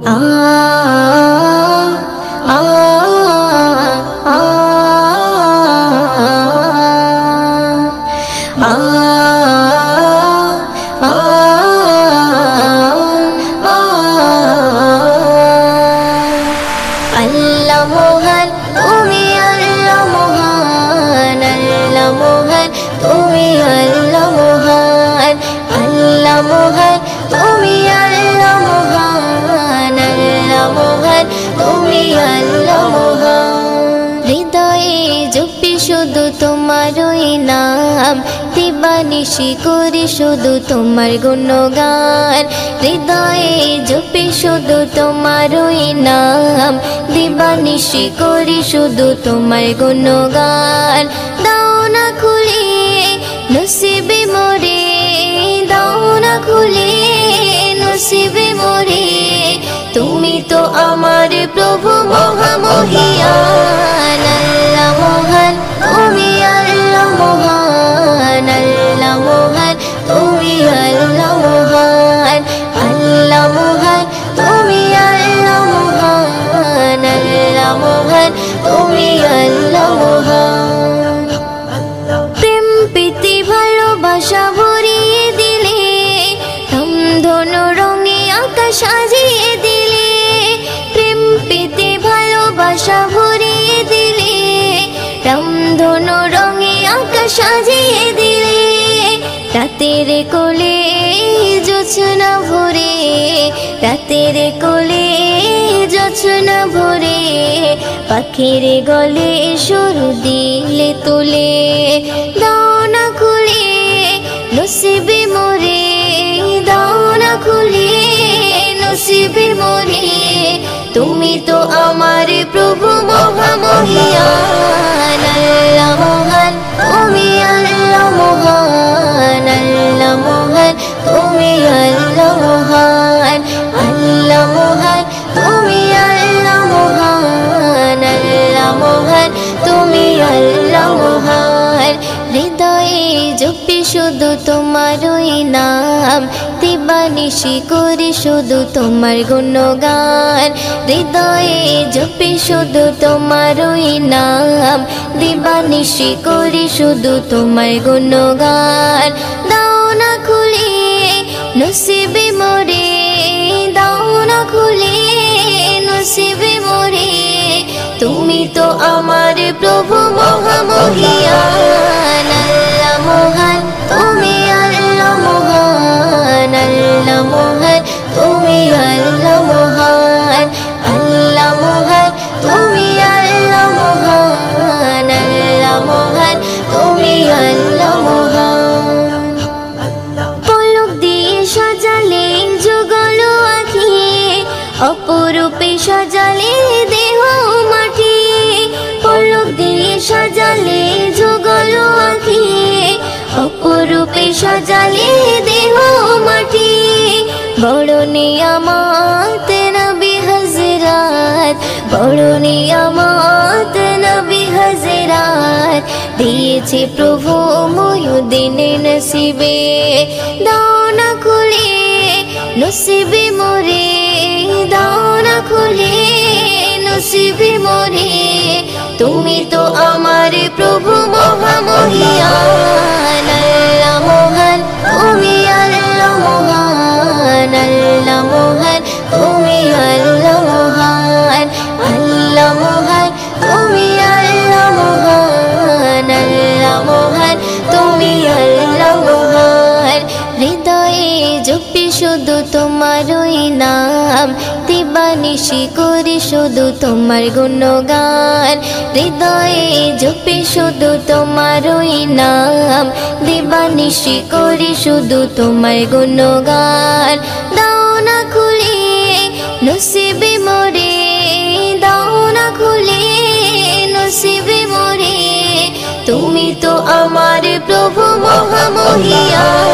আ আ আ আল্লাহ মহান তুমি আল্লাহ মহান আল্লাহ মহান তুমি আল্লাহ মহান আল্লাহ মহান তুমি আল্লাহ মহান আল্লাহ মহান তুমি আল্লাহ মহান হৃদয়ে জপি শুধু তোমারই নাম দিবানিশি করি শুধু তোমার গুণগান হৃদয়ে জপি শুধু তোমারই নাম দিবানিশি করি শুধু তোমার গুণগান দাও না খুলে নসিবে মোরে দাও না খুলে নসিবে মোরে তুমি তো আমার প্রভু মহামহিয়ান আল্লাহ মহান তুমি আল্লাহ মহান আল্লাহ মহান তুমি আল্লাহ মহান আল্লাহ মহান তুমি আল্লাহ মহান আল্লাহ মহান তুমি আল্লাহ মহান প্রেম প্রীতি ভালোবাসা ভরিয়ে দিলে ধনু রঙে আকাশ সাজিয়ে দিলে প্রেম প্রীতি ভালোবাসা ভরিয়ে দিলে রামধনু রঙে আকাশ সাজিয়ে দিলে রাতের কোলে জোছনা ভরে রাতের কোলে জোছনা ভরে পাখির গলে সুর দিলে তুলে দাও না খুলে নসিবে মোরে দাও না খুলে নসিবে মোরে তুমি তো আমার প্রভু মহামহিয়ান আল্লাহ মহান তুমি আল্লাহ মহান আল্লাহ মহান তুমি আল্লাহ মহান আল্লাহ মহান তুমি আল্লাহ মহান আল্লাহ মহান তুমি আল্লাহ মহান হৃদয়ে জপি শুধু তোমারই নাম দিবানিশি করি শুধু তোমার গুণগান হৃদয়ে জপি শুধু তোমারই নাম দিবানিশি করি শুধু তোমার গুণগান দাও না খুলে নসিবে মোরে দাও না খুলে নসিবে মোরে তুমি তো আমার প্রভু মহামহিয়ান আল্লাহ মহান তুমি আল্লাহ মহান আল্লাহ মহান তুমি আল্লাহ মহান আল্লাহ মহান তুমি আল্লাহ মহান আল্লাহ মহান তুমি আল্লাহ মহান পলক দিয়ে সাজালে যুগল আঁখি অপরূপে সাজালে দেহ মাটি পলক দিয়ে সাজালে যুগল আঁখি অপরূপে সাজালে দেহ মাটি বড় নিয়ামত নবী হযরত বড় নিয়ামত নবী হযরত দিয়েছে প্রভু মুয়ুদ্দিন নসিবে দাও না খুলে নসিবে মোরে দাও না খুলে নসিবে মোরে তুমি তো আমার প্রভু মহামহিয়ান আল্লাহ মহান তুমি আল্লাহ মহান আল্লাহ মহান তুমি আল্লাহ মহান আল্লাহ মহান তুমি আল্লাহ মহান আল্লাহ মহান তুমি আল্লাহ মহান হৃদয়ে জপি শুধু তোমারই নাম দিবানিশি করি শুধু তোমার গুণগান হৃদয়ে জপি শুধু তোমারই নাম দিবানিশি করি শুধু তোমার গুণগান দাও না খুলে নসিবে মোরে দাও না খুলে নসিবে মোরে তুমি তো আমার প্রভু মহামহিয়ান